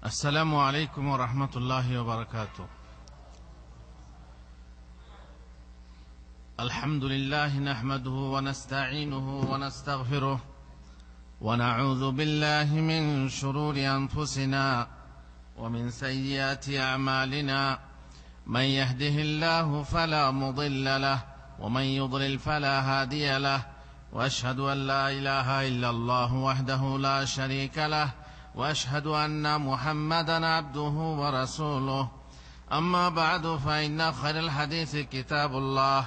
السلام عليكم ورحمة الله وبركاته. الحمد لله نحمده ونستعينه ونستغفره ونعوذ بالله من شرور أنفسنا ومن سيئات أعمالنا، من يهده الله فلا مضل له ومن يضلل فلا هادي له، وأشهد أن لا إله إلا الله وحده لا شريك له، وأشهد أن محمدا عبده ورسوله. أما بعد، فإن خير الحديث كتاب الله،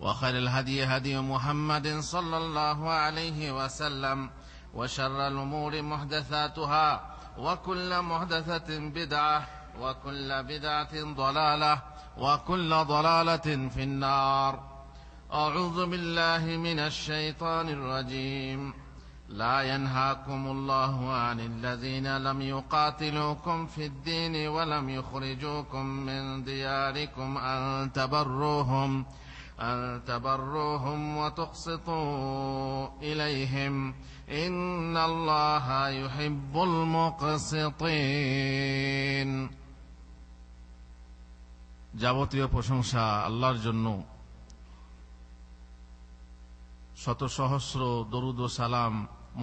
وخير الهدي هدي محمد صلى الله عليه وسلم، وشر الأمور محدثاتها، وكل محدثة بدعة، وكل بدعة ضلالة، وكل ضلالة في النار. أعوذ بالله من الشيطان الرجيم. لا ينهاكم الله عن الذين لم يقاتلوكم في الدين ولم يخرجوكم من دياركم أن تبروهم وتقسطوا إليهم إن الله يحب المقسطين. যাবতীয় প্রশংসা আল্লাহর জন্য, শত সহস্র দরুদ ও সালাম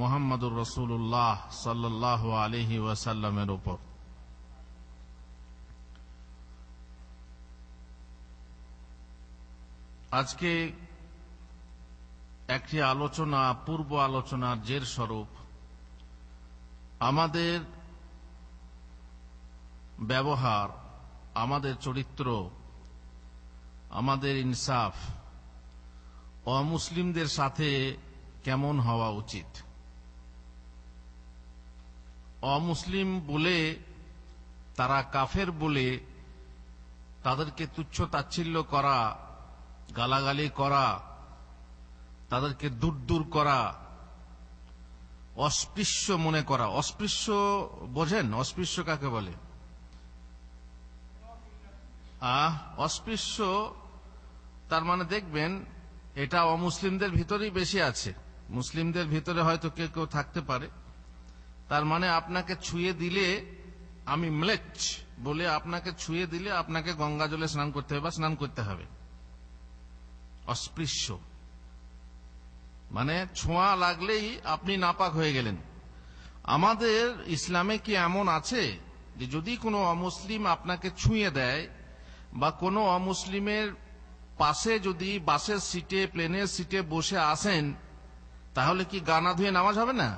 মুহাম্মদুর রাসূলুল্লাহ সাল্লাল্লাহু আলাইহি ওয়াসাল্লামের উপর। আজকে একটি আলোচনা, পূর্ব আলোচনার জের স্বরূপ আমাদের ব্যবহার, আমাদের চরিত্র, আমাদের ইনসাফ অমুসলিমদের সাথে কেমন হওয়া উচিত। অমুসলিম বলে, তারা কাফের বলে তাদেরকে তুচ্ছ তাচ্ছিল্য করা, গালাগালি করা, তাদেরকে দূর করা, অস্পৃশ্য মনে করা। অস্পৃশ্য বোঝেন? অস্পৃশ্য কাকে বলে? অস্পৃশ্য তার মানে দেখবেন এটা অমুসলিমদের ভিতরেই বেশি আছে। মুসলিমদের ভিতরে হয়তো কেউ কেউ থাকতে পারে। তার মানে আপনাকে ছুঁয়ে দিলে, আমি ম্লেচ্ছ বলে আপনাকে ছুঁয়ে দিলে আপনাকে গঙ্গা জলে স্নান করতে হবে বা স্নান করতে হবে। অস্পৃশ্য মানে ছোঁয়া লাগলেই আপনি নাপাক হয়ে গেলেন। আমাদের ইসলামে কি এমন আছে যে যদি কোনো অমুসলিম আপনাকে ছুঁয়ে দেয় বা কোনো অমুসলিমের পাশে যদি বাসের সিটে, প্লেনের সিটে বসে আসেন, তাহলে কি গা না ধুয়ে নামাজ হবে না?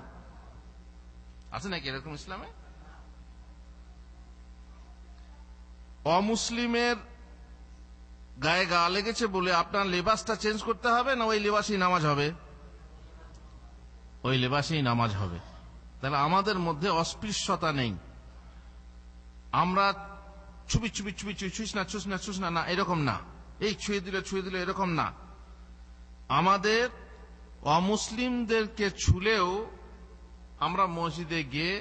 আছে নাকি এরকম ইসলামে? অমুসলিমের গায়ে গা লেগেছে বলে আপনার লেবাসটা চেঞ্জ করতে হবে না ওই লেবাসেই নামাজ হবে? ওই লেবাসেই নামাজ হবে। তাহলে আমাদের মধ্যে অস্পৃশ্যতা নেই। আমরা ছুবি ছুবি ছুবি ছুঁস না না এরকম না, এই ছুঁয়ে দিলে এরকম না। আমাদের অমুসলিমদেরকে ছুলেও আমরা মসজিদে গিয়ে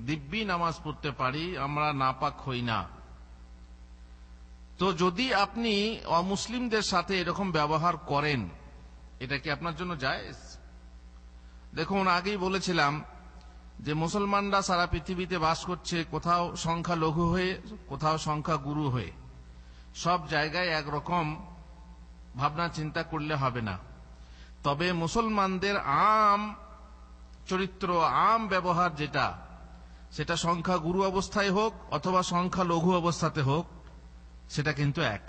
দিব্যি নামাজ পড়তে পারি, আমরা নাপাক হই না। তো যদি আপনি অমুসলিমদের সাথে এরকম ব্যবহার করেন, এটা কি আপনার জন্য জায়েজ? দেখুন, আগেই বলেছিলাম যে মুসলমানরা সারা পৃথিবীতে বাস করছে, কোথাও সংখ্যা লঘু হয়ে, কোথাও সংখ্যা গুরু হয়ে। সব জায়গায় একরকম ভাবনা চিন্তা করলে হবে না। তবে মুসলমানদের আম চরিত্র, আম ব্যবহার যেটা, সেটা সংখ্যা গুরু অবস্থায় হোক অথবা সংখ্যা লঘু অবস্থাতে হোক, সেটা কিন্তু এক।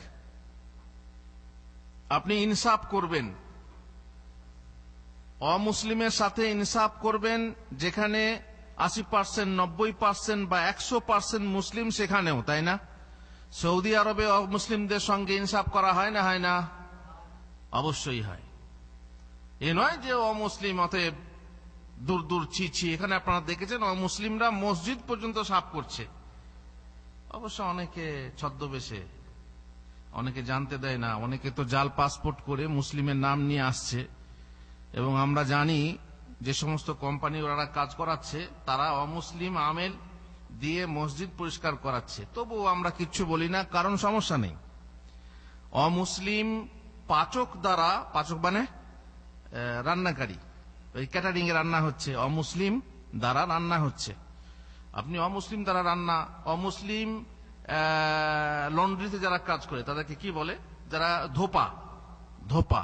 আপনি ইনসাফ করবেন, অমুসলিমের সাথে ইনসাফ করবেন। যেখানে 80%, 90% বা 100% মুসলিম, সেখানেও, তাই না? সৌদি আরবে অমুসলিমদের সঙ্গে ইনসাফ করা হয় না? হয় না? অবশ্যই হয়। এ নয় যে অমুসলিম অতএব দূর দূর ছি। এখানে আপনারা দেখেছেন অমুসলিমরা মসজিদ পর্যন্ত সাফ করছে। অবশ্য অনেকে ছদ্মবেশে, অনেকে জানতে দেয় না, অনেকে তো জাল পাসপোর্ট করে মুসলিমের নাম নিয়ে আসছে। এবং আমরা জানি যে সমস্ত কোম্পানি ওরা কাজ করাচ্ছে, তারা অমুসলিম আমেল দিয়ে মসজিদ পরিষ্কার করাচ্ছে। তবুও আমরা কিচ্ছু বলি না, কারণ সমস্যা নেই। অমুসলিম পাচক দ্বারা, পাচক মানে রান্নাকারী, ওই ক্যাটারিং এ রান্না হচ্ছে, অমুসলিম দ্বারা রান্না হচ্ছে। আপনি অমুসলিম দ্বারা রান্না, অমুসলিম লন্ড্রিতে যারা কাজ করে তাদেরকে কি বলে, যারা ধোপা,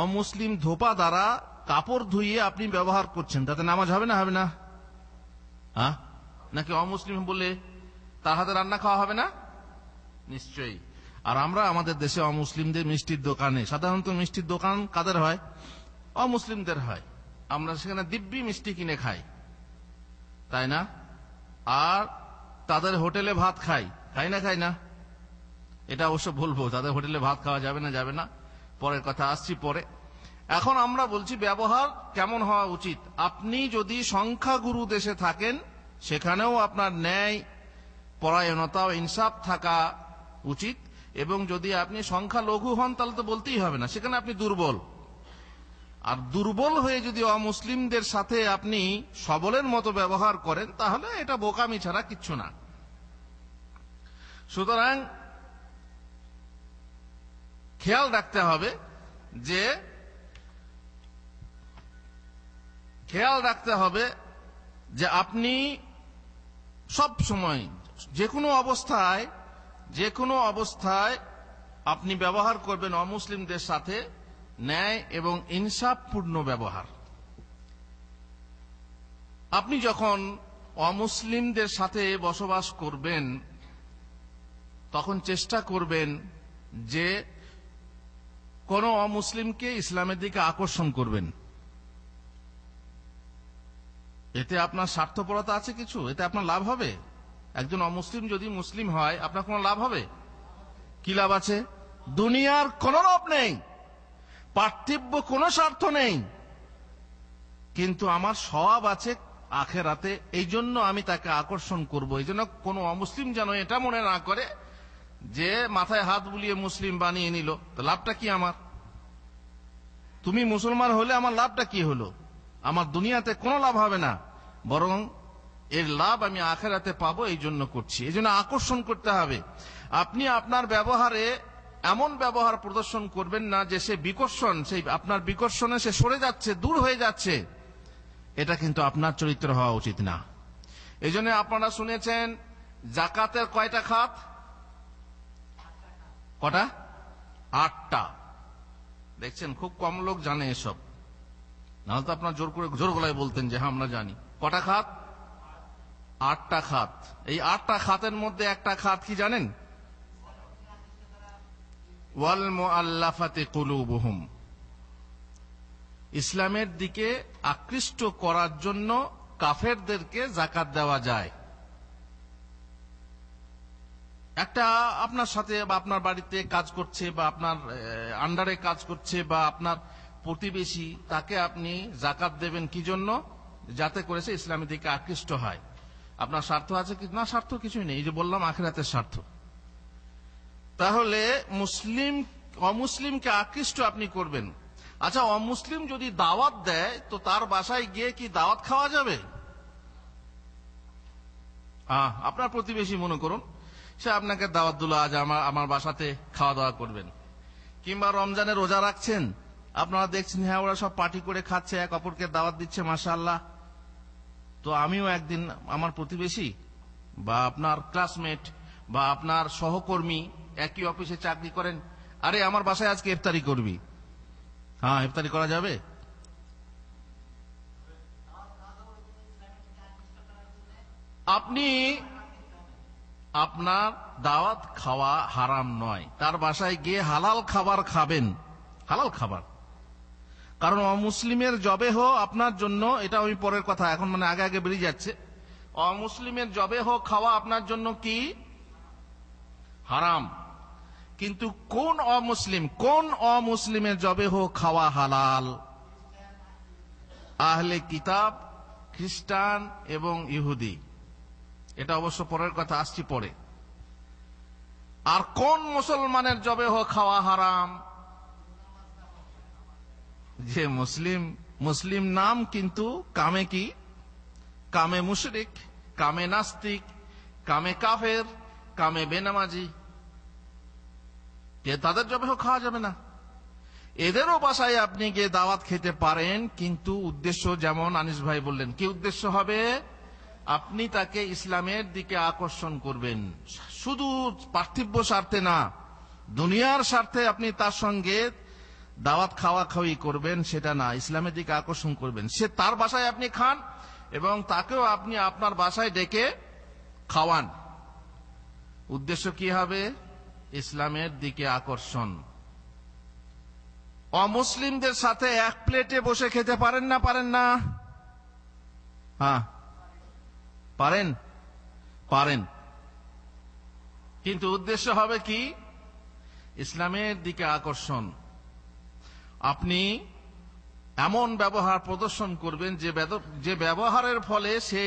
অমুসলিম ধোপা দ্বারা কাপড় ধুইয়ে আপনি ব্যবহার করছেন, তাতে নামাজ হবে না? হবে না? হ্যাঁ, নাকি অমুসলিম বলে তার হাতে রান্না খাওয়া হবে না? নিশ্চয়ই। আর আমরা আমাদের দেশে অমুসলিমদের মিষ্টির দোকানে, সাধারণত মিষ্টির দোকান কাদের হয়? অমুসলিমদের হয়। আমরা সেখানে দিব্যি মিষ্টি কিনে খাই, তাই না? আর তাদের হোটেলে ভাত খাই না? এটা অবশ্য বলবো, তাদের হোটেলে ভাত খাওয়া যাবে না, যাবে না, পরের কথা আসছি পরে। এখন আমরা বলছি ব্যবহার কেমন হওয়া উচিত। আপনি যদি সংখ্যাগুরু দেশে থাকেন, সেখানেও আপনার ন্যায় পরায়ণতা ও ইনসাফ থাকা উচিত, এবং যদি আপনি সংখ্যালঘু হন তাহলে তো বলতেই হবে না, সেখানে আপনি দুর্বল। আর দুর্বল হয়ে যদি অমুসলিমদের সাথে আপনি সবলের মতো ব্যবহার করেন, তাহলে এটা বোকামি ছাড়া কিচ্ছু না। সুতরাং খেয়াল রাখতে হবে যে আপনি সব সময় যে কোনো অবস্থায় আপনি ব্যবহার করবেন অমুসলিমদের সাথে ন্যায় এবং ইনসাফপূর্ণ ব্যবহার। আপনি যখন অমুসলিমদের সাথে বসবাস করবেন, তখন চেষ্টা করবেন যে কোন অমুসলিমকে ইসলামের দিকে আকর্ষণ করবেন। এতে আপনার স্বার্থপরতা আছে কিছু? এতে আপনার লাভ হবে? একজন অমুসলিম যদি মুসলিম হয়, আপনার কোনো লাভ হবে? কি লাভ আছে? দুনিয়ার কোনো লাভ নেই, পার্থিব্য কোনো স্বার্থ নেই, কিন্তু আমার সওয়াব আছে আখেরাতে, এই জন্য আমি তাকে আকর্ষণ করব। এই জন্য কোনো অমুসলিম যেন এটা মনে না করে যে মাথায় হাত বুলিয়ে মুসলিম বানিয়ে নিল, তো লাভটা কি আমার? তুমি মুসলমান হলে আমার লাভটা কি হলো? আমার দুনিয়াতে কোনো লাভ হবে না, বরং এর লাভ আমি আখেরাতে পাবো, এই জন্য করছি। এই জন্য আকর্ষণ করতে হবে। আপনি আপনার ব্যবহারে এমন ব্যবহার প্রদর্শন করবেন না যে সে বিকর্ষণ, সেই আপনার বিকর্ষণে সে সরে যাচ্ছে, দূর হয়ে যাচ্ছে। এটা কিন্তু আপনার চরিত্র হওয়া উচিত না। এই জন্য আপনারা শুনেছেন জাকাতের কয়টা খাত? কটা? 8টা। দেখছেন খুব কম লোক জানে এসব, নাহলে তো আপনার জোর গলায় বলতেন যে হ্যাঁ আমরা জানি। কটা খাত? 8টা খাত। এই 8টা খাতের মধ্যে একটা খাত কি জানেন? ওয়াল মুআল্লাফাতি কুলুবুহুম, ইসলামের দিকে আকৃষ্ট করার জন্য কাফেরদেরকে যাকাত দেওয়া যায়। একটা আপনার সাথে বা আপনার বাড়িতে কাজ করছে বা আপনার আন্ডারে কাজ করছে বা আপনার প্রতিবেশী, তাকে আপনি যাকাত দেবেন কি জন্য? যাতে করে সে ইসলামের দিকে আকৃষ্ট হয়। আপনার স্বার্থ আছে কি? না, স্বার্থ কিছুই নেই, এই যে বললাম আখিরাতের স্বার্থ। তাহলে অমুসলিমকে আকৃষ্ট আপনি করবেন। আচ্ছা, অমুসলিম যদি দাওয়াত দেয় তো তার বাসায় গিয়ে কি দাওয়াত খাওয়া যাবে? আপনার প্রতিবেশী মনে করুন সে আপনাকে দাওয়াত দিল, আজ আমার বাসাতে খাওয়া দাওয়া করবেন। কিংবা রমজানে রোজা রাখছেন, আপনারা দেখছেন হ্যাঁ ওরা সব পার্টি করে খাচ্ছে, এক অপরকে দাওয়াত দিচ্ছে, মাশাআল্লাহ। তো আমিও একদিন আমার প্রতিবেশী বা আপনার ক্লাসমেট বা আপনার সহকর্মী, একই অফিসে চাকরি করেন, আরে আমার বাসায় আজকে ইফতারি করবি। হ্যাঁ, ইফতারি করা যাবে? আপনি আপনার দাওয়াত খাওয়া হারাম নয়, তার বাসায় গিয়ে হালাল খাবার খাবেন, হালাল খাবার। কারণ অমুসলিমের জবেহ আপনার জন্য, এটা আমি পরের কথা, এখন মানে আগে আগে বেরিয়ে যাচ্ছে, অমুসলিমের জবেহ খাওয়া আপনার জন্য কি? হারাম। কিন্তু কোন অমুসলিমের জবেহ খাওয়া হালাল? আহলে কিতাব, খ্রিস্টান এবং ইহুদি। এটা অবশ্য পরের কথা, আসছি পরে। আর কোন মুসলমানের জবেহ খাওয়া হারাম? যে মুসলিম নাম কিন্তু কামে কি? কামে মুশরিক, কামে নাস্তিক, কামে কাফের, কামে বেনামাজি, তাদের জবেহ খাওয়া যাবে না। এদেরও বাসায় আপনি গিয়ে দাওয়াত খেতে পারেন, কিন্তু উদ্দেশ্য যেমন আনিস ভাই বললেন, কি উদ্দেশ্য হবে? আপনি তাকে ইসলামের দিকে আকর্ষণ করবেন, শুধু পার্থিব স্বার্থে না, দুনিয়ার স্বার্থে আপনি তার সঙ্গে দাওয়াত খাওয়া খাওয়ি করবেন সেটা না, ইসলামের দিকে আকর্ষণ করবেন। সে তার বাসায় আপনি খান এবং তাকেও আপনি আপনার বাসায় ডেকে খাওয়ান। উদ্দেশ্য কি হবে? ইসলামের দিকে আকর্ষণ। অমুসলিমদের সাথে এক প্লেটে বসে খেতে পারেন না? পারেন না? হ্যাঁ, পারেন, পারেন। কিন্তু উদ্দেশ্য হবে কি? ইসলামের দিকে আকর্ষণ। আপনি এমন ব্যবহার প্রদর্শন করবেন যে ব্যবহারের ফলে সে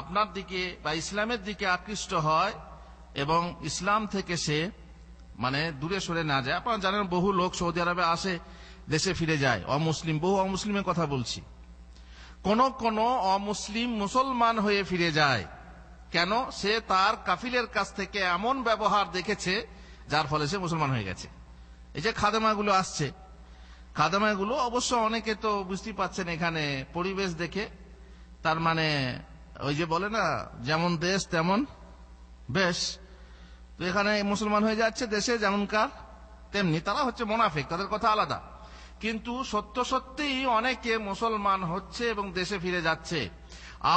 আপনার দিকে বা ইসলামের দিকে আকৃষ্ট হয় এবং ইসলাম থেকে সে দূরে সরে না যায়। আপনারা জানেন বহু লোক সৌদি আরবে আসে, দেশে ফিরে যায় অমুসলিম, বহু অমুসলিমের কথা বলছি। কোন কোন অমুসলিম মুসলমান হয়ে ফিরে যায়। কেন? সে তার কাফিলের কাছ থেকে এমন ব্যবহার দেখেছে যার ফলে সে মুসলমান হয়ে গেছে। এই যে খাদেমাগুলো আসছে, খাদেমাগুলো অবশ্য অনেকে তো বুঝতেই পাচ্ছেন এখানে পরিবেশ দেখে, তার ওই যে বলে না, যেমন দেশ তেমন বেশ। তো এখানে মুসলমান হয়ে যাচ্ছে দেশে যেমনকার তেমনি, তারা হচ্ছে মুনাফিক, তাদের কথা আলাদা। কিন্তু সত্য সত্যিই অনেকে মুসলমান হচ্ছে এবং দেশে ফিরে যাচ্ছে।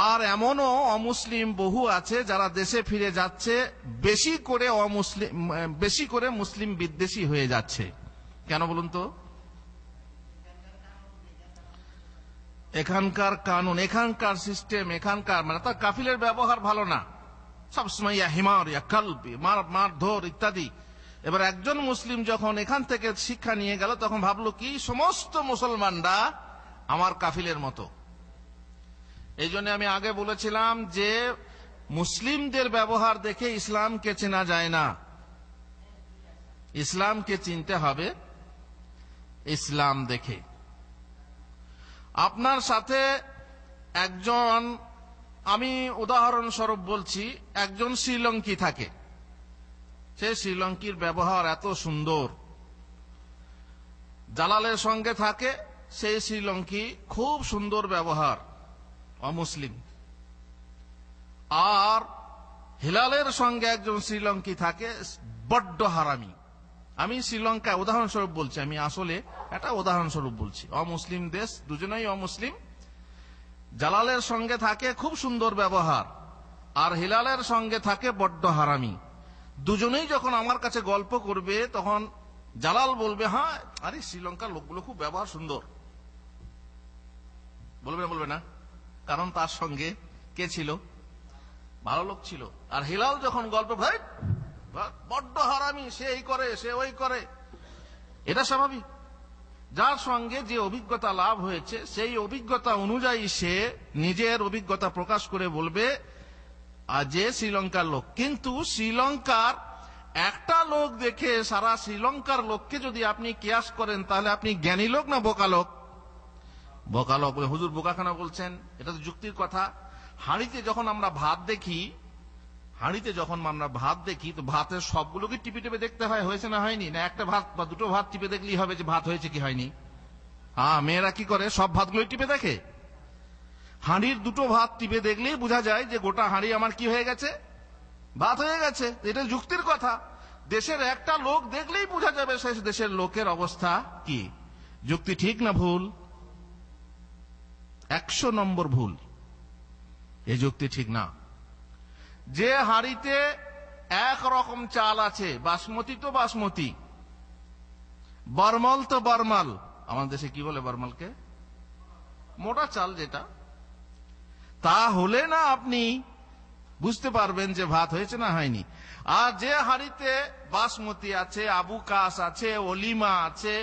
আর এমনও অমুসলিম বহু আছে যারা দেশে ফিরে যাচ্ছে, বেশি করে মুসলিম বিদ্বেষী হয়ে যাচ্ছে। কেন বলুন তো? এখানকার কানুন, এখানকার সিস্টেম, এখানকার তার কাফিলের ব্যবহার ভালো না, সবসময় ইয়া হিমার, ইয়া কালব, মারধর ইত্যাদি। এবার একজন মুসলিম যখন এখান থেকে শিক্ষা নিয়ে গেল, তখন ভাবলো কি সমস্ত মুসলমানরা আমার কাফিলের মতো। এই জন্য আমি আগে বলেছিলাম যে মুসলিমদের ব্যবহার দেখে ইসলামকে চেনা যায় না, ইসলামকে চিনতে হবে ইসলাম দেখে। আপনার সাথে একজন, আমি উদাহরণস্বরূপ বলছি, একজন শ্রীলঙ্কি থাকে, সে শ্রীলঙ্কির ব্যবহার এত সুন্দর, জালালের সঙ্গে থাকে, সেই শ্রীলঙ্কি খুব সুন্দর ব্যবহার, অমুসলিম। আর হিলালের সঙ্গে একজন শ্রীলঙ্কি থাকে, বড্ড হারামি। আমি শ্রীলঙ্কা উদাহরণস্বরূপ বলছি, আমি আসলে এটা উদাহরণস্বরূপ বলছি। অমুসলিম দেশ, দুজনেই অমুসলিম। জালালের সঙ্গে থাকে খুব সুন্দর ব্যবহার, আর হিলালের সঙ্গে থাকে বড্ড হারামি। দুজনেই যখন আমার কাছে গল্প করবে, তখন জালাল বলবে, হ্যাঁ আরে শ্রীলঙ্কার লোকগুলো খুব ব্যবহার সুন্দর, বলবে না? কারণ তার সঙ্গে কে ছিল? ভালো লোক ছিল। আর হিলাল যখন গল্প, ভাই বড্ড হারামি, সে এই করে, সে ওই করে। এটা স্বাভাবিক। যার সঙ্গে যে অভিজ্ঞতা লাভ হয়েছে, সেই অভিজ্ঞতা অনুযায়ী সে নিজের অভিজ্ঞতা প্রকাশ করে বলবে যে শ্রীলঙ্কার লোক। কিন্তু শ্রীলঙ্কার একটা লোক দেখে সারা শ্রীলঙ্কার লোককে যদি আপনি কিয়াস করেন, তাহলে আপনি জ্ঞানী লোক না বোকা লোক? বোকা লোক। হুজুর বোকাখানা বলছেন, এটা তো যুক্তির কথা। হাঁড়িতে যখন আমরা ভাত দেখি, তো ভাতের সবগুলোকে টিপে টিপে দেখতে হয় হয়েছে না হয়নি, না একটা ভাত বা দুটো ভাত টিপে দেখলেই হবে যে ভাত হয়েছে কি হয়নি? হ্যাঁ, মেয়েরা কি করে, সব ভাতগুলোই টিপে দেখে। হাঁড়ির দুটো ভাত টিপে দেখলেই বোঝা যায় যে গোটা হাঁড়ি আমার কি হয়ে গেছে, ভাত হয়ে গেছে। এটা যুক্তির কথা। দেশের একটা লোক দেখলেই বোঝা যাবে সেই দেশের লোকের অবস্থা কি। যুক্তি ঠিক না ভুল? 100 নম্বর ভুল। এই যুক্তি ঠিক না। যে হাঁড়িতে এক রকম চাল আছে, বাসমতি তো বাসমতি, বরমাল তো বরমাল, আমাদের দেশে কি বলে বরমালকে? মোটা চাল যেটা, তাহলে না আপনি বুঝতে পারবেন যে ভাত হয়েছে না হয়নি। আর যে হাঁড়িতে বাসমতি আছে, আবু কাস আছে, অলিমা আছে,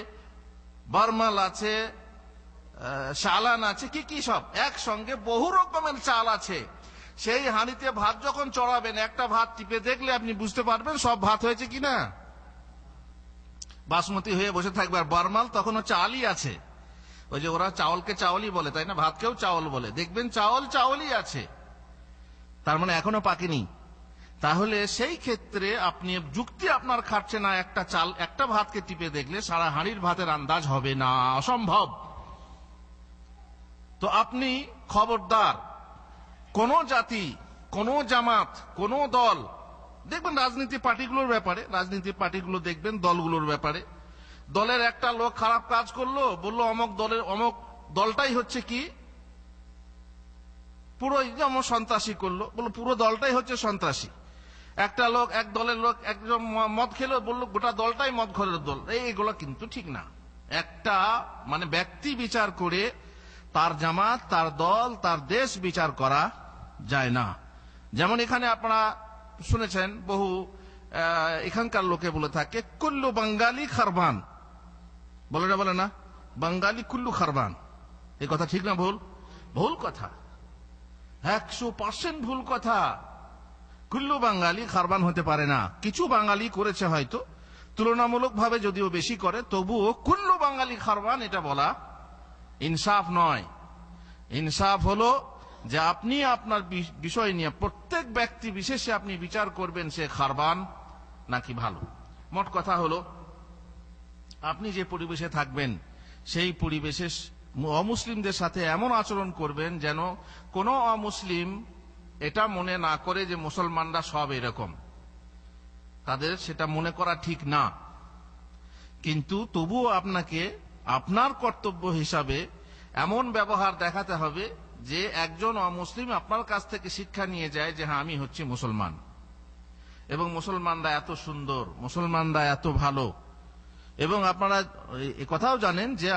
বরমাল আছে, শালান আছে, কি সব একসঙ্গে বহু রকমের চাল আছে, সেই হাঁড়িতে ভাত যখন চড়াবেন, একটা ভাত টিপে দেখলে আপনি বুঝতে পারবেন সব ভাত হয়েছে কিনা। বাসমতি হয়ে বসে থাকবে, আর বরমাল তখনও চালই আছে। ওই যে ওরা চাউলকে চাউলই বলে, তাই না? ভাতকেও চাউল বলে, দেখবেন চাউলই আছে, তার মানে এখনো পাকেনি। তাহলে সেই ক্ষেত্রে আপনি যুক্তি আপনার খাটছে না। একটা ভাতকে টিপে দেখলে সারা হাঁড়ির ভাতের আন্দাজ হবে না, অসম্ভব। তো আপনি খবরদার কোন জাতি, কোন জামাত, কোন দল, দেখবেন রাজনীতি পার্টিগুলোর ব্যাপারে, রাজনীতির পার্টিগুলো দেখবেন দলগুলোর ব্যাপারে, দলের একটা লোক খারাপ কাজ করলো, বললো অমক দলের অমক দলটাই হচ্ছে কি পুরো, যেমন সন্ত্রাসী করলো, বললো পুরো দলটাই হচ্ছে সন্ত্রাসী। একটা লোক, এক দলের লোক একজন মদ খেলো, বললো গোটা দলটাই মদ খোরের দল। এইগুলো কিন্তু ঠিক না। একটা মানে ব্যক্তি বিচার করে তার জামাত, তার দল, তার দেশ বিচার করা যায় না। যেমন এখানে আপনারা শুনেছেন, বহু এখানকার লোকে বলে থাকে কুল্লু বাঙ্গালি খারবান, বলে না, বলে না বাঙ্গালি কুল্লু খারবান। এই কথা ঠিক না ভুল? ভুল কথা, 100% ভুল কথা। কুল্লু বাঙালি খারবান হতে পারে না। কিছু বাঙালি করেছে হয়তো, তুলনামূলকভাবে যদিও বেশি করে, তবুও কুল্লু বাঙালি খারবান এটা বলা ইনসাফ নয়। ইনসাফ হলো যে আপনি আপনার বিষয় নিয়ে প্রত্যেক ব্যক্তি বিশেষে আপনি বিচার করবেন সে খারবান নাকি ভালো। মোট কথা হলো আপনি যে পরিবেশে থাকবেন সেই পরিবেশে অমুসলিমদের সাথে এমন আচরণ করবেন যেন কোন অমুসলিম এটা মনে না করে যে মুসলমানরা সব এরকম। তাদের সেটা মনে করা ঠিক না, কিন্তু তবুও আপনাকে আপনার কর্তব্য হিসাবে এমন ব্যবহার দেখাতে হবে যে একজন অমুসলিম আপনার কাছ থেকে শিক্ষা নিয়ে যায় যে হ্যাঁ আমি হচ্ছি মুসলমান, এবং মুসলমানরা এত সুন্দর, মুসলমানরা এত ভালো। এবং আপনারা কথাও জানেন যে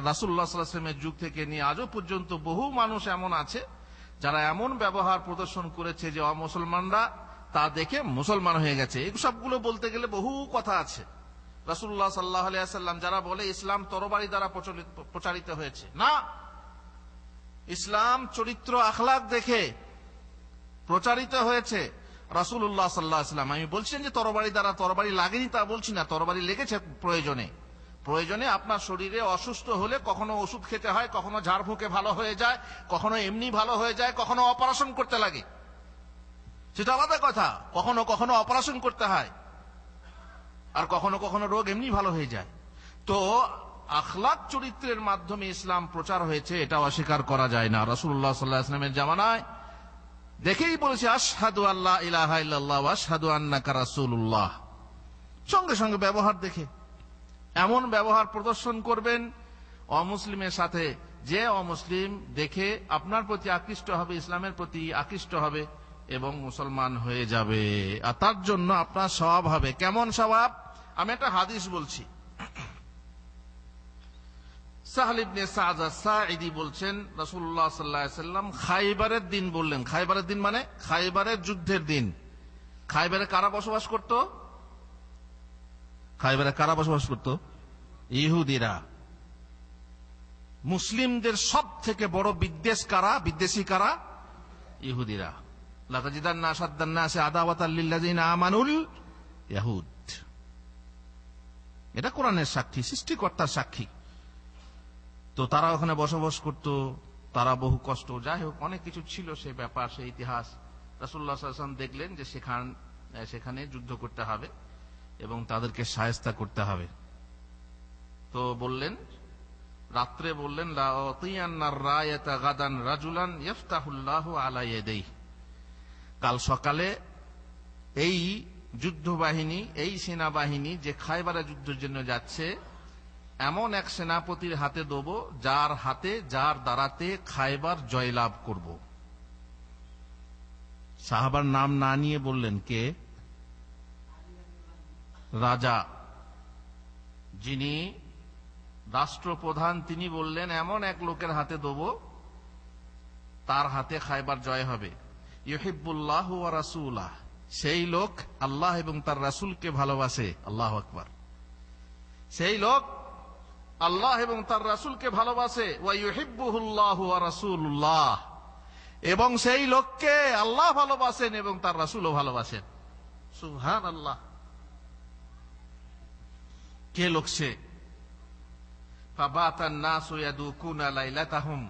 রাসূলুল্লাহ সাল্লাল্লাহু আলাইহি ওয়াসাল্লামের যুগ থেকে নিয়ে আজও পর্যন্ত বহু মানুষ এমন আছে যারা এমন ব্যবহার প্রদর্শন করেছে যে অমুসলমানরা তা দেখে মুসলমান হয়ে গেছে। এই সবগুলো বলতে গেলে বহু কথা আছে। রাসূলুল্লাহ সাল্লাল্লাহু আলাইহি ওয়াসাল্লাম যারা বলে ইসলাম তরবারি দ্বারা প্রচারিত হয়েছে, না, ইসলাম চরিত্র আখলাক দেখে প্রচারিত হয়েছে। রাসূলুল্লাহ সাল্লাল্লাহু আলাইহি ওয়াসাল্লাম, আমি বলছেন যে তরবারি দ্বারা, তরবারি লাগেনি তা বলছি না, তরবারি লেগেছে প্রয়োজনে। প্রয়োজনে আপনার শরীরে অসুস্থ হলে কখনো ওষুধ খেতে হয়, কখনো ঝাড়ফুঁকে ভালো হয়ে যায়, কখনো এমনি ভালো হয়ে যায়, কখনো অপারেশন করতে লাগে, সেটা আলাদা কথা। কখনো কখনো অপারেশন করতে হয়, আর কখনো কখনো রোগ এমনি ভালো হয়ে যায়। তো আখলাক চরিত্রের মাধ্যমে ইসলাম প্রচার হয়েছে, এটা অস্বীকার করা যায় না। রাসূলুল্লাহ সাল্লাল্লাহু আলাইহি ওয়াসাল্লামের জামানায় দেখেই বলেছে আশহাদু আল্লা ইলাহা ইল্লাল্লাহ ওয়া আশহাদু আন্নাকা রাসূলুল্লাহ, সঙ্গে সঙ্গে ব্যবহার দেখে এমন ব্যবহার প্রদর্শন করবেন অমুসলিমের সাথে যে অমুসলিম দেখে আপনার প্রতি আকৃষ্ট হবে, ইসলামের প্রতি আকৃষ্ট হবে এবং মুসলমান হয়ে যাবে। আর তার জন্য আপনার স্বভাব হবে কেমন স্বভাব? আমি একটা হাদিস বলছি। সাহল ইবনে সাদ আস-সাঈদী বলছেন রাসূলুল্লাহ সাল্লাল্লাহু আলাইহি ওয়াসাল্লাম খায়বারের দিন বললেন, খায়বারের দিন মানে খায়বারের যুদ্ধের দিন। খায়বারে কারা বসবাস করত? খায়বারে কারা বসবাস করত? ইহুদিরা। মুসলিমদের সব থেকে বড় বিদ্বেষ কারা, বিদ্বেষী কারা? ইহুদিরা। লা তাজিদান্না আশাদ্দান নাসি আদাওয়াতাল লিল্লাযিনা আমানুল ইয়াহুদ। এটা কোরআনের সাক্ষী, সৃষ্টিকর্তার সাক্ষী। তো তারা ওখানে বসবাস করত, তারা বহু কষ্ট, যাই হোক অনেক কিছু ছিল সে ব্যাপার, সে ইতিহাস। রাসূলুল্লাহ সাল্লাল্লাহু আলাইহি ওয়াসাল্লাম দেখলেন যে সেখানে যুদ্ধ করতে হবে এবং তাদেরকে শায়েস্তা করতে হবে। তো বললেন, রাত্রে বললেন লা আতিয়ান্নার রায়াতা গাদান রাজুলান ইফতাহুল্লাহু আলা ইয়াদাইহি, কাল সকালে এই যুদ্ধবাহিনী, এই সেনাবাহিনী যে খায়বারের যুদ্ধের জন্য যাচ্ছে, এমন এক সেনাপতির হাতে দেব যার হাতে, যার দ্বারাতে খায়বার জয়লাভ করব। সাহাবার নাম না নিয়ে বললেন কে? রাজা, যিনি রাষ্ট্রপ্রধান, তিনি বললেন এমন এক লোকের হাতে দেব তার হাতে খায়বার জয় হবে। ইউহিব্বুল্লাহু ওয়া রাসূলাহ, সেই লোক আল্লাহ এবং তার রাসূলকে ভালোবাসে। আল্লাহু আকবার। সেই লোক আল্লাহ এবং তার রাসূলকে ভালোবাসে। ওয়া ইউহিব্বুহুল্লাহু ওয়া রাসূলুল্লাহ, এবং সেই লোককে আল্লাহ ভালোবাসেন এবং তার রাসূলও ভালোবাসেন। সুবহানাল্লাহ। কে লোক সে? ফাবাতান নাসু ইয়াদুকুনা লাইলাতাহুম,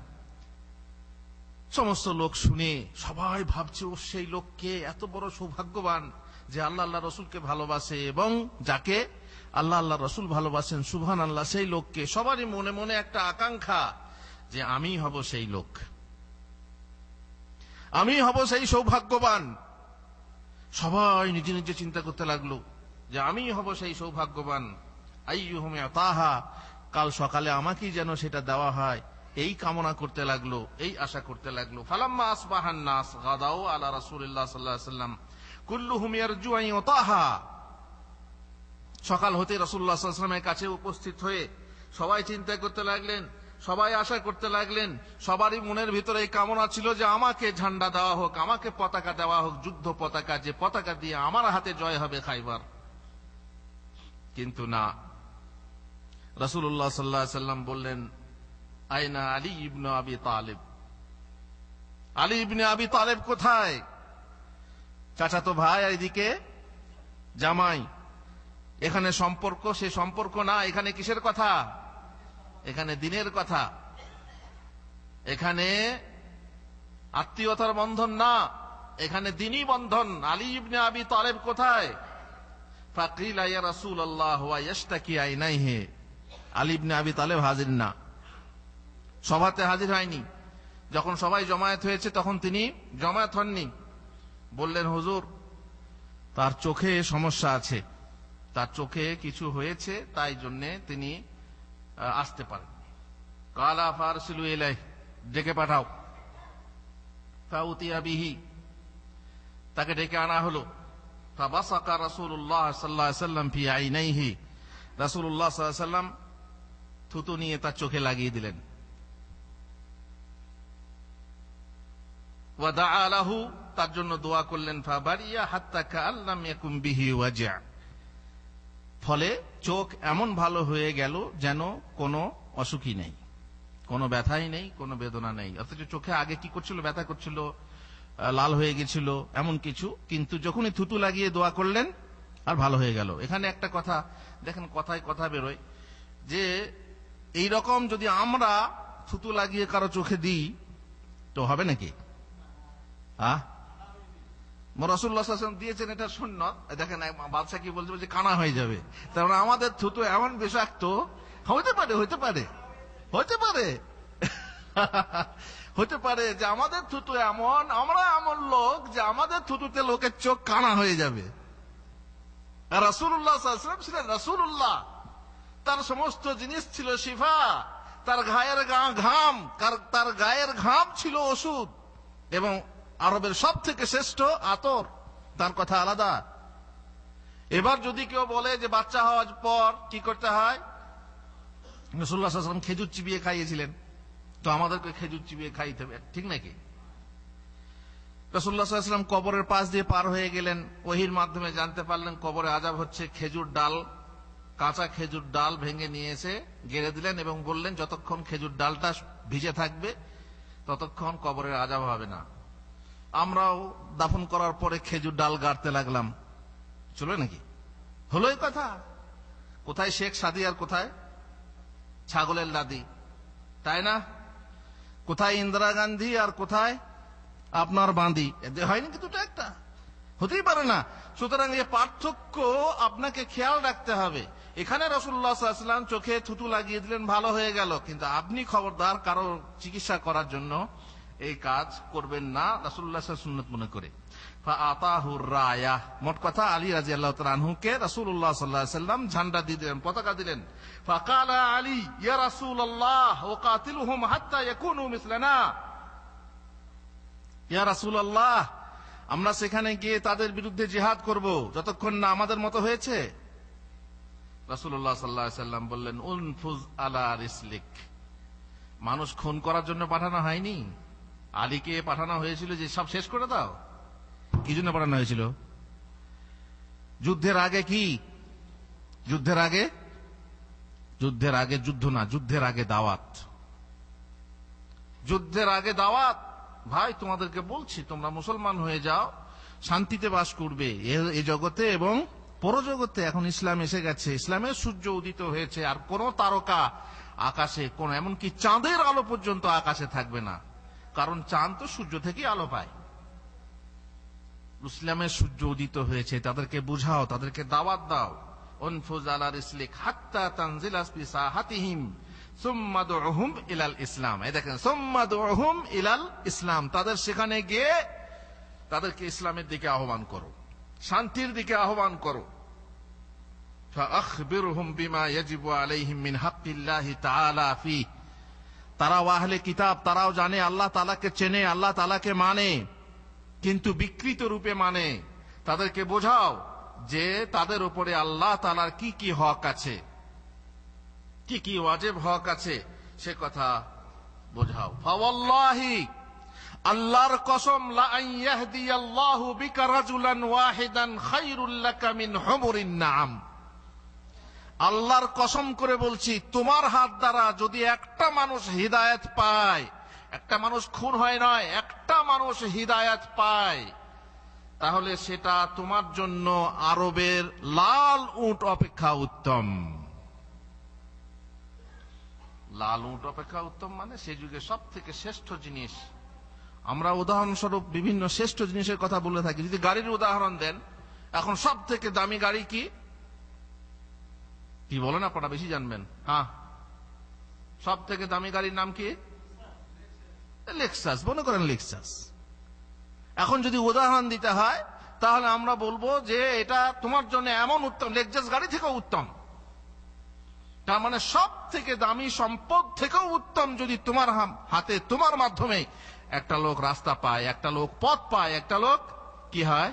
সমস্ত লোক শুনে সবাই ভাবছে ও সেই লোককে, এত বড় সৌভাগ্যবান যে আল্লাহ আল্লাহ রসুলকে ভালোবাসে এবং যাকে আল্লাহ আল্লাহ রসুল ভালোবাসেন, সুবহানাল্লাহ। সেই লোককে সবারই মনে মনে একটা আকাঙ্ক্ষা যে আমি হব সেই লোক। আমি হব সেই সৌভাগ্যবান। সবাই নিজে নিজে চিন্তা করতে লাগলো যে আমি হব সেই সৌভাগ্যবান। আইয়ুহুম ইয়াতাহা, কাল সকালে আমাকেই যেন সেটা দেওয়া হয়, এই কামনা করতে লাগলো, এই আশা করতে লাগলো। ফালাম্মা আসবাহান নাস গাদাউ আলা রাসূলিল্লাহ সাল্লাল্লাহু আলাইহি ওয়াসাল্লাম কুল্লুহুম ইয়ারজু আন ইয়াতাহা। সকাল হতে রাসূলুল্লাহ সাল্লাল্লাহু আলাইহি ওয়াসাল্লামের কাছে উপস্থিত হয়ে সবাই চিন্তা করতে লাগলেন, সবাই আশা করতে লাগলেন। সবারই মনের ভিতরে এই কামনা ছিল যে আমাকে ঝান্ডা দেওয়া হোক, আমাকে পতাকা দেওয়া হোক, যুদ্ধ পতাকা, যে পতাকা দিয়ে আমার হাতে জয় হবে খাইবার। কিন্তু না, রাসূলুল্লাহ সাল্লাল্লাহু আলাইহি ওয়াসাল্লাম বললেন, আইনা আলী ইবনে আবি তালিব। আলী ইবনে আবি তালিব কোথায়? চাচাতো ভাই আর এদিকে জামাই। এখানে সম্পর্ক সে সম্পর্ক না, এখানে কিসের কথা? এখানে দ্বীনের কথা, এখানে আত্মীয়তার বন্ধন না, এখানে দ্বীনী বন্ধন। আলী ইবনে আবি তালিব কোথায়? ফাকিলা ইয়া রাসূলুল্লাহ ওয়া ইয়াশতাকি আইনাইহি। আলী ইবনে আবি তালিব হাজির না, সভাতে হাজির হয়নি। যখন সবাই জমায়েত হয়েছে তখন তিনি জমায়েত হননি। বললেন, হুজুর, তার চোখে সমস্যা আছে, তার চোখে কিছু হয়েছে, তাই জন্য তিনি আসতে পারেন। কালা ফারসিলু ইলাইহি, ডেকে পাঠাও। ফাউতিয়া বিহি, তাকে ডেকে আনা হলো। ফাবাসাকা রাসূলুল্লাহ সাল্লাল্লাহু আলাইহি ওয়াসাল্লাম ফি আইনাইহি, রাসূলুল্লাহ সাল্লাল্লাহু আলাইহি ওয়াসাল্লাম থুতু নিয়ে তার চোখে লাগিয়ে দিলেন। ওয়া দাআ লাহু, তার জন্য দোয়া করলেন। ফাবারিয়া হাত্তা কাআল্লাম ইয়াকুম বিহি ওয়াজা, ফলে চোখ এমন ভালো হয়ে গেল যেন কোনো অসুখই নেই, কোনো ব্যথাই নেই, কোনো বেদনা নেই। অথচ চোখে আগে কি করছিল? ব্যথা করছিল, লাল হয়ে গেছিল, এমন কিছু। কিন্তু যখনই থুতু লাগিয়ে দোয়া করলেন আর ভালো হয়ে গেল। এখানে একটা কথা দেখেন, কথায় কথা বেরোয় যে এই রকম যদি আমরা থুতু লাগিয়ে কারো চোখে দিই তো হবে নাকি? রাসূলুল্লাহ সাল্লাল্লাহু আলাইহি ওয়াসাল্লাম দিয়েছেন, এটা সুন্নাত। দেখেন বাদশা কি বলছে, যে কানা হয়ে যাবে। তার মানে আমাদের থুতু এমন বিষাক্ত, হতে পারে হতে পারে হতে পারে হতে পারে যে আমাদের থুতু এমন, আমরা এমন লোক যে আমাদের থুতুতে লোকের চোখ কানা হয়ে যাবে। আর রাসূলুল্লাহ সাল্লাল্লাহু আলাইহি ওয়াসাল্লাম ছিলেন রাসূলুল্লাহ, তার সমস্ত জিনিস ছিল শিফা, তার গায়ের ঘাম ছিল ওষুধ, এবং আরবের সব থেকে শ্রেষ্ঠ আতর, তার কথা আলাদা। এবার যদি কেউ বলে যে বাচ্চা হওয়ার পর কি করতে হয়, রাসূলুল্লাহ সাল্লাল্লাহু আলাইহি ওয়াসাল্লাম খেজুর চিবিয়ে খাইয়েছিলেন, তো আমাদেরকে খেজুর চিবিয়ে খাইতে হবে, ঠিক নাকি? রাসূলুল্লাহ সাল্লাল্লাহু আলাইহি ওয়াসাল্লাম কবরের পাশ দিয়ে পার হয়ে গেলেন, ওহীর মাধ্যমে জানতে পারলেন কবরে আযাব হচ্ছে। খেজুর ডাল, কাঁচা খেজুর ডাল ভেঙে নিয়ে এসে গেড়ে দিলেন এবং বললেন, যতক্ষণ খেজুর ডালটা ভিজে থাকবে ততক্ষণ কবরের আযাব হবে না। আমরাও দাফন করার পরে খেজুর ডাল গাড়তে লাগলাম, চলে নাকি? হলো এই কথা? কোথায় শেখ সাদী আর কোথায় ছাগলের লাদি, তাই না? কোথায় ইন্দিরা গান্ধী আর কোথায় আপনার বাঁধি, এদের হয়নি কিন্তু একটা, হতেই পারে না। সুতরাং এই পার্থক্য আপনাকে খেয়াল রাখতে হবে। এখানে রাসূলুল্লাহ সাল্লাল্লাহু আলাইহি ওয়াসাল্লাম চোখে থুতু লাগিয়ে দিলেন, ভালো হয়ে গেল, কিন্তু আপনি খবরদার কারো চিকিৎসা করার জন্য এই কাজ করবেন না, রাসূলুল্লাহ সাল্লাল্লাহু আলাইহি ওয়াসাল্লাম সুন্নাত মনে করে। ফাআতাহুর রায়া, মোট কথা আলী রাদিয়াল্লাহু তাআলা আনহুকে রাসূলুল্লাহ সাল্লাল্লাহু আলাইহি ওয়াসাল্লাম ঝান্ডা দিয়ে দিলেন, পতাকা দিলেন। ফাকালা আলী ইয়া রাসূলুল্লাহ ওয়াকাতিলহুম হাত্তা ইয়াকুনু মিসলানা। ইয়া রাসূলুল্লাহ, আমরা সেখানে গিয়ে তাদের বিরুদ্ধে জিহাদ করব যতক্ষণ না আমাদের মতো হয়েছে। রাসূলুল্লাহ সাল্লাল্লাহু আলাইহি ওয়াসাল্লাম বললেন, উনফুজ আলা রিসলিক। মানুষ খুন করার জন্য পাঠানো হয়নি, আলীকে পাঠানো হয়েছিল যে সব শেষ করে দাও। কি জন্য পাঠানো হয়েছিল? যুদ্ধের আগে কি? যুদ্ধের আগে যুদ্ধ না, যুদ্ধের আগে দাওয়াত। যুদ্ধের আগে দাওয়াত। ভাই, তোমাদেরকে বলছি, তোমরা মুসলমান হয়ে যাও, শান্তিতে বাস করবে এই জগতে এবং পরজগতে। এখন ইসলাম এসে গেছে, ইসলামের সূর্য উদিত হয়েছে, আর কোন তারকা আকাশে, কোন এমনকি চাঁদের আলো পর্যন্ত আকাশে থাকবে না, কারণ চাঁদ তো সূর্য থেকে আলো পায়। ইসলামের সূর্য উদিত হয়েছে, তাদেরকে বুঝাও, তাদেরকে দাওয়াত দাও। উনফুজ আলা রিসলিক হাত্তা তানজিলা ফি সাহাতিহিম, সুম্মা দুউহুম ইলাল ইসলাম। এই দেখেন, সুম্মা দুউহুম ইলাল ইসলাম, তাদের সেখানে গিয়ে তাদেরকে ইসলামের দিকে আহ্বান করো, শান্তির দিকে আহ্বান করো। ফাআখবিরহুম বিমা ইয়াজিবু আলাইহিম মিন হাক্কিল্লাহি তাআলা ফি, তারাও আহলে কিতাব, তারাও জানে আল্লাহ তাআলাকে চেনে, আল্লাহ তাআলাকে মানে, কিন্তু বিকৃত রূপে মানে। তাদেরকে বোঝাও যে তাদের উপরে আল্লাহ তাআলার কি কি হক আছে, কি কি ওয়াজিব হক আছে, সে কথা বোঝাও। ফাওয়াল্লাহি, আল্লাহর কসম, লা আন ইয়াহদিয়াল্লাহু বিকা রাজুলান ওয়াহিদান খায়রুল লাকা মিন হুমুরিন নাআম। আল্লাহর কসম করে বলছি, তোমার হাত দ্বারা যদি একটা মানুষ হিদায়াত পায়, একটা মানুষ খুন হয় নয়, একটা মানুষ হিদায়াত পায়, তাহলে সেটা তোমার জন্য আরবের লাল উট অপেক্ষা উত্তম। লাল উট অপেক্ষা উত্তম মানে সে যুগে সব থেকে শ্রেষ্ঠ জিনিস। আমরা উদাহরণস্বরূপ বিভিন্ন শ্রেষ্ঠ জিনিসের কথা বলে থাকি। যদি গাড়ির উদাহরণ দেন, এখন সব থেকে দামি গাড়ি কি কি বলেন আপনারা বেশি জানবেন? হ্যাঁ, সব থেকে দামি গাড়ির নাম কি? লেক্সাস। মনে করেন লেক্সাস। এখন যদি উদাহরণ দিতে হয়, তাহলে আমরা বলবো যে এটা তোমার জন্য এমন উত্তম, লেক্সাস গাড়ি থেকেও উত্তম। তার মানে সব থেকে দামি সম্পদ থেকেও উত্তম যদি তোমার হাতে, তোমার মাধ্যমে একটা লোক রাস্তা পায়, একটা লোক পথ পায়, একটা লোক কি হয়,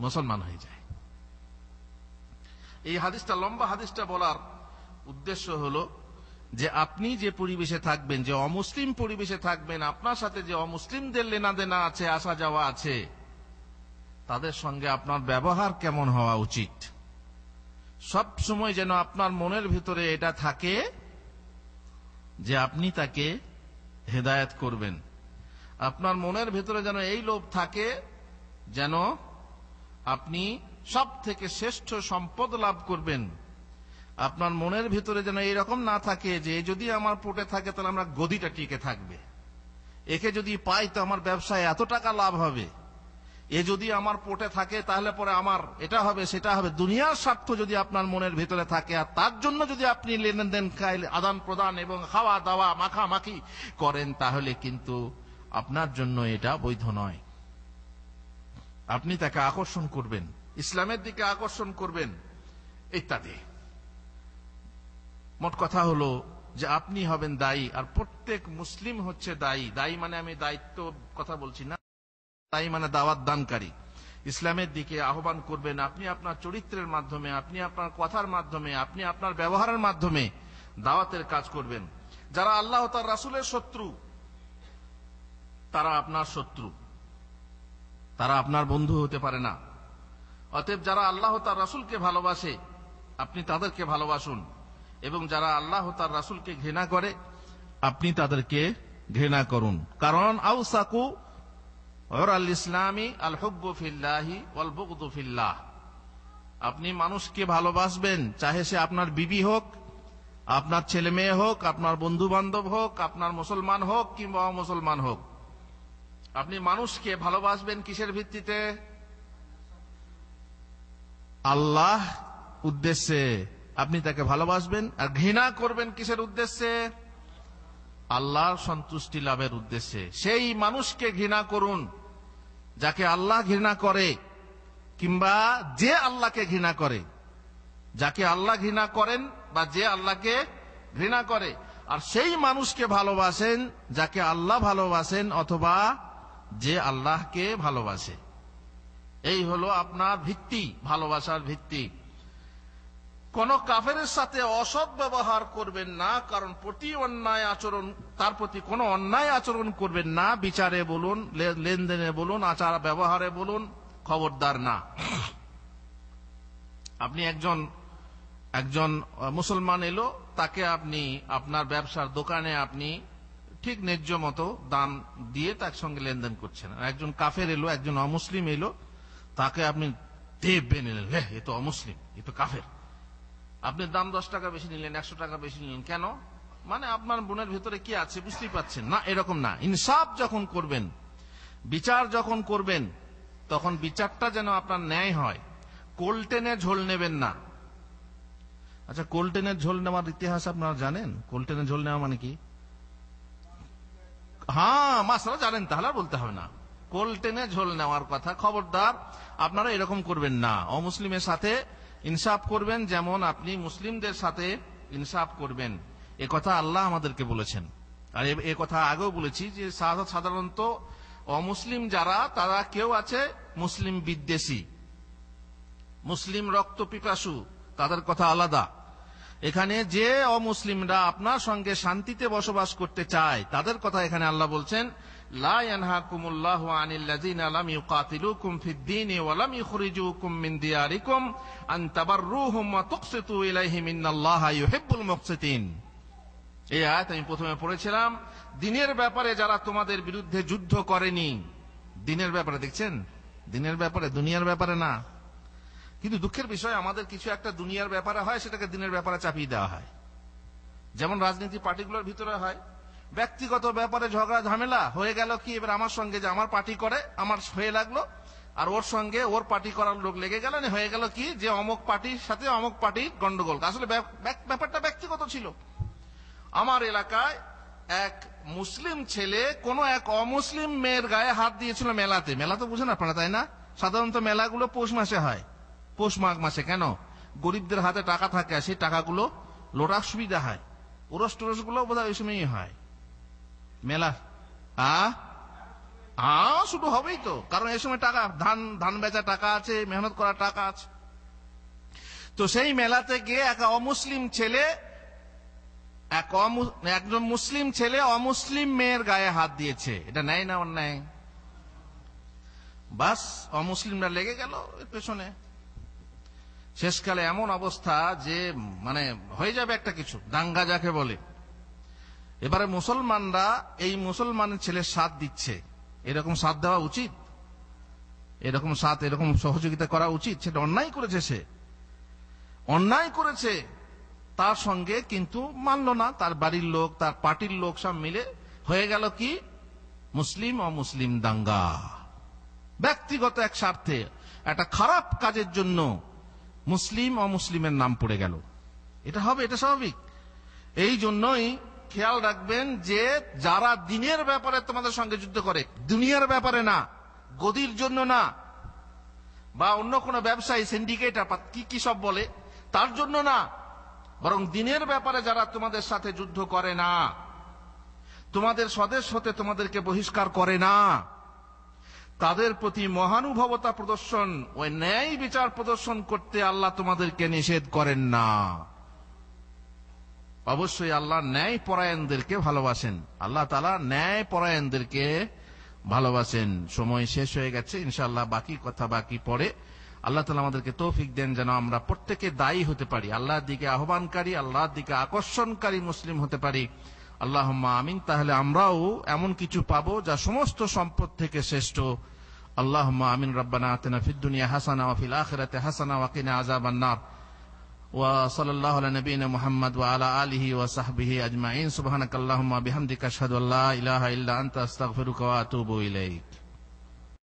মুসলমান হয়ে যায়। এই হাদিসটা, লম্বা হাদিসটা বলার উদ্দেশ্য হলো যে আপনি যে পরিবেশে থাকবেন, যে অমুসলিম পরিবেশে থাকবেন, আপনার সাথে যে অমুসলিমদের লেনা দেনা আছে, আসা যাওয়া আছে, তাদের সঙ্গে আপনার ব্যবহার কেমন হওয়া উচিত। সব সময় যেন আপনার মনের ভিতরে এটা থাকে যে আপনি তাকে হেদায়েত করবেন। আপনার মনের ভিতরে যেন এই লোভ থাকে যেন আপনি সব থেকে শ্রেষ্ঠ সম্পদ লাভ করবেন। আপনার মনের ভিতরে যেন এইরকম না থাকে যে যদি আমার পোটে থাকে তাহলে আমরা গদিটা টিকে থাকবে, একে যদি পাই তো আমার ব্যবসায় এত টাকা লাভ হবে, এ যদি আমার পোটে থাকে তাহলে পরে আমার এটা হবে সেটা হবে। দুনিয়ার স্বার্থ যদি আপনার মনের ভিতরে থাকে আর তার জন্য যদি আপনি লেনদেন আদান প্রদান এবং খাওয়া দাওয়া মাখামাখি করেন, তাহলে কিন্তু আপনার জন্য এটা বৈধ নয়। আপনি তাকে আকর্ষণ করবেন, ইসলামের দিকে আকর্ষণ করবেন ইত্যাদি। মোট কথা হলো যে আপনি হবেন দায়ী, আর প্রত্যেক মুসলিম হচ্ছে দায়ী। দায়ী মানে আমি দায়িত্ব কথা বলছি না, দায়ী মানে দাওয়াত দানকারী। ইসলামের দিকে আহ্বান করবেন আপনি আপনার চরিত্রের মাধ্যমে, আপনি আপনার কথার মাধ্যমে, আপনি আপনার ব্যবহারের মাধ্যমে দাওয়াতের কাজ করবেন। যারা আল্লাহ তার রাসূলের শত্রু, তারা আপনার শত্রু, তারা আপনার বন্ধু হতে পারে না। অতএব যারা আল্লাহ তার রাসূলকে ভালোবাসে, আপনি তাদেরকে ভালোবাসুন, এবং যারা আল্লাহ তার রাসূলকে ঘৃণা করে, আপনি তাদেরকে ঘৃণা করুন। কারণ আউসাকু ওরাল ইসলামি আল হুব্বু ফিল্লাহি ওয়াল বুগদু ফিল্লাহ। আপনি মানুষকে ভালোবাসবেন, চাহে সে আপনার বিবি হোক, আপনার ছেলে মেয়ে হোক, আপনার বন্ধু বান্ধব হোক, আপনার মুসলমান হোক কিংবা অমুসলমান হোক। আপনি মানুষকে ভালোবাসবেন কিসের ভিত্তিতে? আল্লাহ উদ্দেশ্যে আপনি তাকে ভালোবাসবেন। আর ঘৃণা করবেন কিসের উদ্দেশ্যে? আল্লাহর সন্তুষ্টি লাভের উদ্দেশ্যে। সেই মানুষকে ঘৃণা করুন যাকে আল্লাহ ঘৃণা করে, কিংবা যে আল্লাহকে ঘৃণা করে। যাকে আল্লাহ ঘৃণা করেন বা যে আল্লাহকে ঘৃণা করে। আর সেই মানুষকে ভালোবাসেন যাকে আল্লাহ ভালোবাসেন অথবা যে আল্লাহকে ভালোবাসে। এই হলো আপনার ভিত্তি, ভালোবাসার ভিত্তি। কোন কাফেরের সাথে অসৎ ব্যবহার করবেন না, কারণ প্রতি অন্যায় আচরণ, তার প্রতি কোনো অন্যায় আচরণ করবেন না। বিচারে বলুন, লেনদেনে বলুন, আচার ব্যবহারে বলুন, খবরদার না। আপনি একজন মুসলমান এলো, তাকে আপনি আপনার ব্যবসার দোকানে আপনি ঠিক ন্যায্য মতো দাম দিয়ে তার সঙ্গে লেনদেন করছেন। একজন কাফের এলো, একজন অমুসলিম এলো, তাকে আপনি দেববে নিলেন, এ তো অমুসলিম, এ তো কাফের। আপনি দাম 10 টাকা বেশি নিলেন, 100 টাকা বেশি নিলেন, কেন? মানে আপনার মনের ভিতরে কি আছে বুঝতেই পাচ্ছেন না। এরকম না। ইনসাফ যখন করবেন, বিচার যখন করবেন, তখন বিচারটা যেন আপনার ন্যায় হয়। কোল টেনে ঝোল নেবেন না। আচ্ছা, কোল্টেনের ঝোল নেওয়ার ইতিহাস আপনারা জানেন? কোল্টেনের ঝোল নেওয়া মানে কি? হ্যাঁ, মাসালা জানেন, তাহলে আর বলতে হবে না। কোল্টেনে ঝোল নেওয়ার কথা, খবরদার আপনারা এরকম করবেন না। অমুসলিমের সাথে ইনসাফ করবেন যেমন আপনি মুসলিমদের সাথে ইনসাফ করবেন, এ কথা আল্লাহ আমাদেরকে বলেছেন। আর এ কথা আগেও বলেছি যে সাধারণত অমুসলিম যারা, তারা কেউ আছে মুসলিম বিদ্বেষী, মুসলিম রক্ত পিপাসু, তাদের কথা আলাদা। এখানে যে অমুসলিমরা আপনার সঙ্গে শান্তিতে বসবাস করতে চায়, তাদের কথা এখানে আল্লাহ বলছেন, লা ইয়ানহাকুমুল্লাহু আনিল্লাযিনা লাম ইউকাতিলুকুম ফিদ-দীনি ওয়া লাম ইখরিজুকুম মিন দিয়ারিকুম আন তাবাররুহুম ওয়া তুকসিতু ইলাইহিম ইন্নাল্লাহা ইউহিব্বুল মুকসিতিন। এই আয়াত আমি প্রথমে পড়েছিলাম। দিনের ব্যাপারে যারা তোমাদের বিরুদ্ধে যুদ্ধ করেনি, দিনের ব্যাপারে, দেখছেন, দিনের ব্যাপারে, দুনিয়ার ব্যাপারে না। কিন্তু দুঃখের বিষয়, আমাদের কিছু একটা দুনিয়ার ব্যাপারে হয়, সেটাকে দিনের ব্যাপারে চাপিয়ে দেওয়া হয়। যেমন রাজনীতি পার্টিগুলোর ভিতরে হয়, ব্যক্তিগত ব্যাপারে ঝগড়া ঝামেলা হয়ে গেল কি, এবার আমার সঙ্গে যে আমার পার্টি করে, আমার হয়ে লাগলো, আর ওর সঙ্গে ওর পার্টি করার লোক লেগে গেল, হয়ে গেল কি যে অমুক পার্টির সাথে অমুক পার্টির গন্ডগোল। আসলে ব্যাপারটা ব্যক্তিগত ছিল। আমার এলাকায় এক মুসলিম ছেলে কোন এক অমুসলিম মেয়ের গায়ে হাত দিয়েছিল মেলাতে। মেলা তো বুঝেন আপনারা, তাই না? সাধারণত মেলাগুলো পৌষ মাসে হয়, পৌষ মাঘ মাসে। কেন? গরিবদের হাতে টাকা থাকে, সেই টাকাগুলো লোটার সুবিধা হয়। ওরস টোরস গুলো বোধ হয় ওই সময়ই হয় মেলা। শুধু হবেই তো, কারণ এই সময় টাকা, ধান বেচা টাকা আছে, মেহনত করা টাকা আছে। তো সেই মেলাতে গিয়ে এক অমুসলিম ছেলে, একজন মুসলিম ছেলে অমুসলিম মেয়ের গায়ে হাত দিয়েছে। এটা ন্যায় না অন্যায়? বাস, অমুসলিমরা লেগে গেল এর পেছনে। শেষকালে এমন অবস্থা যে মানে হয়ে যাবে একটা কিছু, দাঙ্গা যাকে বলে। এবারে মুসলমানরা এই মুসলমানের ছেলের সাথ দিচ্ছে। এরকম সাথ দেওয়া উচিত? এরকম সাথ, এরকম সহযোগিতা করা উচিত? সেটা অন্যায় করেছে, সে অন্যায় করেছে। তার সঙ্গে কিন্তু মানল না, তার বাড়ির লোক, তার পার্টির লোক সব মিলে হয়ে গেল কি মুসলিম অমুসলিম দাঙ্গা। ব্যক্তিগত এক স্বার্থে, একটা খারাপ কাজের জন্য মুসলিম অমুসলিমের নাম পড়ে গেল। এটা হবে, এটা স্বাভাবিক। এই জন্যই খেয়াল রাখবেন যে যারা দিনের ব্যাপারে তোমাদের সঙ্গে যুদ্ধ করে, দুনিয়ার ব্যাপারে না, গদির জন্য না, বা অন্য কোনো ব্যবসায়ী সিন্ডিকেট কি সব বলে তার জন্য না, বরং দিনের ব্যাপারে যারা তোমাদের সাথে যুদ্ধ করে না, তোমাদের স্বদেশ হতে তোমাদেরকে বহিষ্কার করে না, তাদের প্রতি মহানুভবতা প্রদর্শন, ওই ন্যায় বিচার প্রদর্শন করতে আল্লাহ তোমাদেরকে নিষেধ করেন না। অবশ্যই আল্লাহ ন্যায় পরায়ণদেরকে ভালোবাসেন। আল্লাহ তাআলা ন্যায় পরায়ণদেরকে ভালোবাসেন। সময় শেষ হয়ে গেছে, ইনশাআল্লাহ বাকি কথা বাকি পড়ে। আল্লাহ তাআলা আমাদেরকে তৌফিক দেন যেন আমরা প্রত্যেকে দায়ী হতে পারি, আল্লাহর দিকে আহ্বানকারী, আল্লাহর দিকে আকর্ষণকারী মুসলিম হতে পারি। আল্লাহুম্মা আমিন। তাহলে আমরাও এমন কিছু পাবো যা সমস্ত সম্পদ থেকে শ্রেষ্ঠ। আল্লাহুম্মা আমিন। রব্বানা আতিনা ফিদ দুনিয়া হাসানা ওয়া ফিল আখিরাতি হাসানা ওয়া কিনা আযাবান নার। ওয়া সাল্লাল্লাহু আলা নবিয়িনা মুহাম্মদ ওয়া আলা আলিহি ওয়া সাহবিহি আজমাইন। সুবহানাকাল্লাহুম্মা বিহামদিকা আশহাদু আল্লা ইলাহা ইল্লা আনতা আস্তাগফিরুকা ওয়া আতুবু ইলাইক।